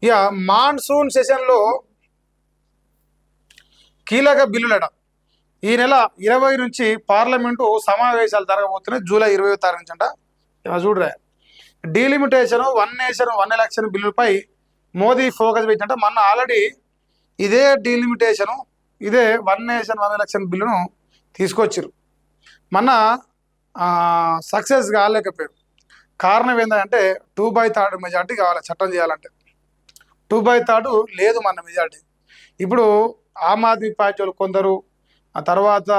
ఇక మాన్సూన్ సెషన్లో కీలక బిల్లులట. ఈ నెల 20 నుంచి పార్లమెంటు సమావేశాలు జరగబోతున్నాయి. జూలై 20వ తారీఖు నుంచి అంట. చూడరా, delimitation, one nation one election బిల్లుపై మోదీ ఫోకస్ పెట్టినట్ట. మొన్న ఆల్రెడీ ఇదే డీలిమిటేషను, ఇదే వన్ నేషన్ వన్ ఎలక్షన్ బిల్లును తీసుకొచ్చారు. మొన్న సక్సెస్ కాలేకపోయారు. కారణం ఏంటంటే 2/3 మెజార్టీ కావాలి చట్టం చేయాలంటే. 2/3 లేదు మన మెజార్టీ. ఇప్పుడు ఆమ్ ఆద్మీ పార్టీ వాళ్ళు కొందరు, ఆ తర్వాత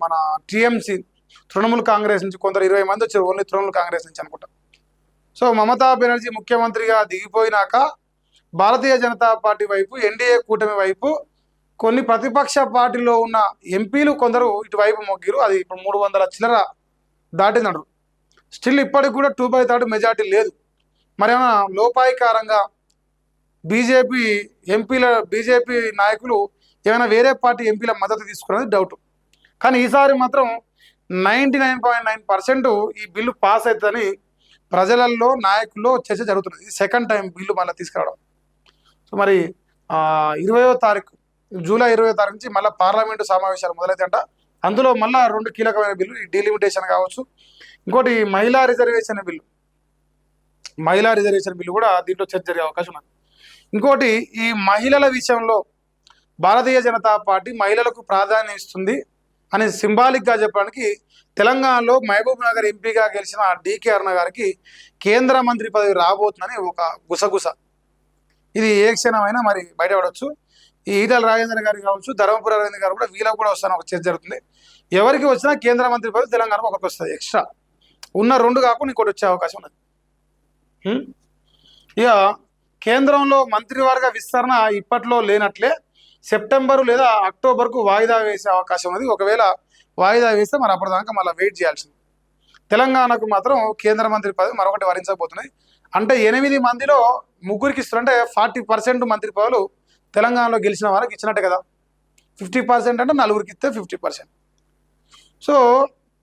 మన టీఎంసీ తృణమూల్ కాంగ్రెస్ నుంచి కొందరు 20 మంది వచ్చారు, ఓన్లీ తృణమూల్ కాంగ్రెస్ నుంచి అనుకుంటా. సో మమతా బెనర్జీ ముఖ్యమంత్రిగా దిగిపోయినాక భారతీయ జనతా పార్టీ వైపు, ఎన్డీఏ కూటమి వైపు కొన్ని ప్రతిపక్ష పార్టీలో ఉన్న ఎంపీలు కొందరు ఇటువైపు మొగ్గిరు. అది ఇప్పుడు 300 చిల్లర దాటిందన్నారు. స్టిల్ ఇప్పటికి కూడా 2/3 మెజార్టీ లేదు. మరేమైనా లోపాయికారంగా బీజేపీ నాయకులు ఏమైనా వేరే పార్టీ ఎంపీల మద్దతు తీసుకున్నది డౌట్. కానీ ఈసారి మాత్రం 99.9% ఈ బిల్లు పాస్ అవుతుందని ప్రజలలో, నాయకుల్లో చర్చ జరుగుతున్నది. ఇది సెకండ్ టైం బిల్లు మళ్ళీ తీసుకురావడం. సో మరి 20వ తారీఖు, జూలై 20వ తారీఖు నుంచి మళ్ళీ పార్లమెంటు సమావేశాలు మొదలైతాయంట. అందులో మళ్ళీ 2 కీలకమైన బిల్లు, ఈ డీలిమిటేషన్ కావచ్చు, ఇంకోటి మహిళా రిజర్వేషన్ బిల్లు కూడా దీంట్లో చర్చ జరిగే అవకాశం ఉంది. ఇంకోటి, ఈ మహిళల విషయంలో భారతీయ జనతా పార్టీ మహిళలకు ప్రాధాన్యం ఇస్తుంది అని సింబాలిక్గా చెప్పడానికి తెలంగాణలో మహబూబ్ నగర్ ఎంపీగా గెలిచిన డికే అరుణ గారికి కేంద్ర మంత్రి పదవి రాబోతుందని ఒక గుసగుస. ఇది ఏ క్షణమైనా మరి బయటపడవచ్చు. ఈ ఈటల రాజేందర్ గారు కావచ్చు, ధర్మపుర రవీంద్ర గారు కూడా, వీళ్ళకు కూడా వస్తాను ఒక చర్చ జరుగుతుంది. ఎవరికి వచ్చినా కేంద్ర మంత్రి పదవి తెలంగాణకు ఒకరికి వస్తుంది. ఎక్స్ట్రా ఉన్న 2 కాకుండా ఇంకోటి వచ్చే అవకాశం ఉన్నది. ఇక కేంద్రంలో మంత్రివర్గ విస్తరణ ఇప్పట్లో లేనట్లే సెప్టెంబరు లేదా అక్టోబర్కు వాయిదా వేసే అవకాశం ఉంది. ఒకవేళ వాయిదా వేస్తే మరి అప్పటిదాకా మళ్ళీ వెయిట్ చేయాల్సింది. తెలంగాణకు మాత్రం కేంద్ర మంత్రి పదవి మరొకటి వరించబోతున్నాయి. అంటే 8 మందిలో 3కి ఇస్తారంటే 40% మంత్రి పదవులు తెలంగాణలో గెలిచిన వారికి ఇచ్చినట్టే కదా. 50% అంటే 4కి ఇస్తే 50%. సో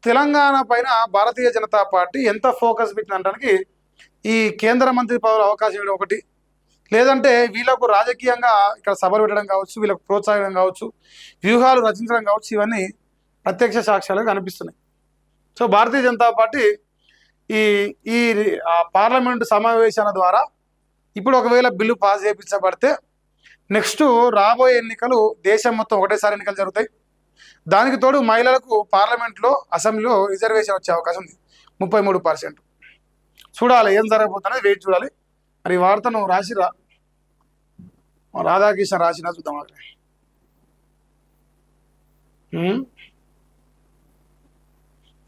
తెలంగాణ పైన భారతీయ జనతా పార్టీ ఎంత ఫోకస్ పెట్టినంటానికి ఈ కేంద్ర మంత్రి పదవుల అవకాశం ఇవ్వడం ఒకటి, లేదంటే వీళ్ళకు రాజకీయంగా ఇక్కడ సభలు పెట్టడం కావచ్చు, వీళ్ళకు ప్రోత్సాహం కావచ్చు, వ్యూహాలు రచించడం కావచ్చు, ఇవన్నీ ప్రత్యక్ష సాక్ష్యాలుగా కనిపిస్తున్నాయి. సో భారతీయ జనతా పార్టీ ఈ పార్లమెంటు సమావేశాల ద్వారా ఇప్పుడు ఒకవేళ బిల్లు పాస్ చేయించబడితే నెక్స్ట్ రాబోయే ఎన్నికలు దేశం మొత్తం ఒకటేసారి ఎన్నికలు జరుగుతాయి. దానికి తోడు మహిళలకు పార్లమెంట్లో, అసెంబ్లీలో రిజర్వేషన్ వచ్చే అవకాశం ఉంది 33%. చూడాలి ఏం జరగబోతున్నది, వెయిట్ చూడాలి. మరి వార్తను రాసిరా, రాధాకృష్ణ రాసినా చూద్దాం.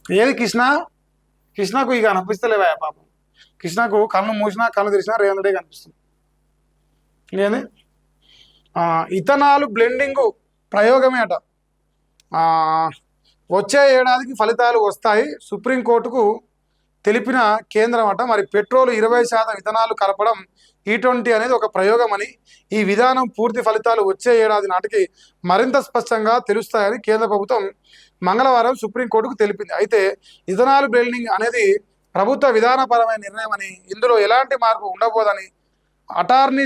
ఏది కృష్ణకు ఇక అనిపిస్తలేవా పాపం. కృష్ణకు కళ్ళు మూసినా కళ్ళు తెరిచినా రేవంత్ రెడ్డి కనిపిస్తుంది. ఏంది ఇథనాల్ బ్లెండింగ్ ప్రయోగమే అట. వచ్చే ఏడాదికి ఫలితాలు వస్తాయి సుప్రీంకోర్టుకు తెలిపిన కేంద్రం అట. మరి పెట్రోల్ 20% ఇథనాల్ కలపడం E20 అనేది ఒక ప్రయోగం అని, ఈ విధానం పూర్తి ఫలితాలు వచ్చే ఏడాది నాటికి మరింత స్పష్టంగా తెలుస్తాయని కేంద్ర ప్రభుత్వం మంగళవారం సుప్రీంకోర్టుకు తెలిపింది. అయితే ఇథనాల్ బ్లెండింగ్ అనేది ప్రభుత్వ విధానపరమైన నిర్ణయం అని, ఇందులో ఎలాంటి మార్పు ఉండబోదని అటార్నీ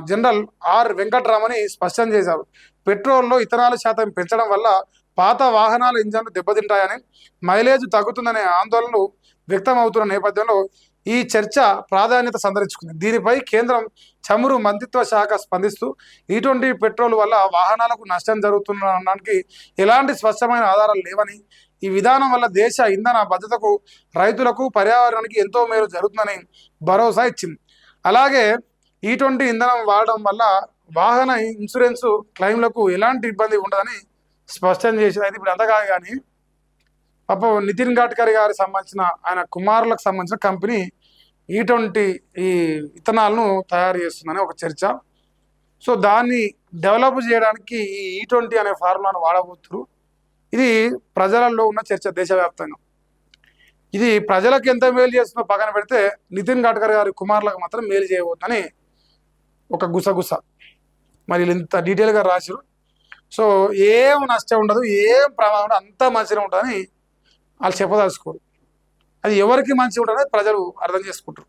జనరల్ ఆర్ వెంకట్రామని స్పష్టం చేశారు. పెట్రోల్లో ఇథనాల్ శాతం పెంచడం వల్ల పాత వాహనాల ఇంజన్లు దెబ్బతింటాయని, మైలేజ్ తగ్గుతుందనే ఆందోళనలు వ్యక్తం అవుతున్న నేపథ్యంలో ఈ చర్చ ప్రాధాన్యత సంతరించుకుంది. దీనిపై కేంద్రం చమురు మంత్రిత్వ శాఖ స్పందిస్తూ E20 పెట్రోల్ వల్ల వాహనాలకు నష్టం జరుగుతుందనడానికి ఎలాంటి స్పష్టమైన ఆధారాలు లేవని, ఈ విధానం వల్ల దేశ ఇంధన భద్రతకు, రైతులకు, పర్యావరణానికి ఎంతో మేలు జరుగుతుందని భరోసా ఇచ్చింది. అలాగే E20 ఇంధనం వాడడం వల్ల వాహన ఇన్సూరెన్స్ క్లెయిమ్లకు ఎలాంటి ఇబ్బంది ఉండదని స్పష్టం చేసింది. అయితే ఇప్పుడు అంత కాదు కానీ నితిన్ గడ్కరీ గారికి సంబంధించిన ఆయన కుమారులకు సంబంధించిన కంపెనీ E20 ఈ ఇథనాల్ను తయారు చేస్తుందని ఒక చర్చ. సో దాన్ని డెవలప్ చేయడానికి ఈ E20 అనే ఫార్ములాను వాడబోతున్నారు. ఇది ప్రజలలో ఉన్న చర్చ దేశవ్యాప్తంగా. ఇది ప్రజలకు ఎంత మేలు చేస్తుందో పక్కన పెడితే నితిన్ గడ్కరీ గారి కుమారులకు మాత్రం మేలు చేయబోతుందని ఒక గుసగుస. మరి ఇంత డీటెయిల్గా రాశారు. సో ఏం నష్టం ఉండదు, ఏం ప్రమాదం ఉండదు, అంతా మంచిగా ఉంటుందని వాళ్ళు చెప్పదలుచుకోరు. అది ఎవరికి మంచిగా ఉంటుందో ప్రజలు అర్థం చేసుకుంటారు.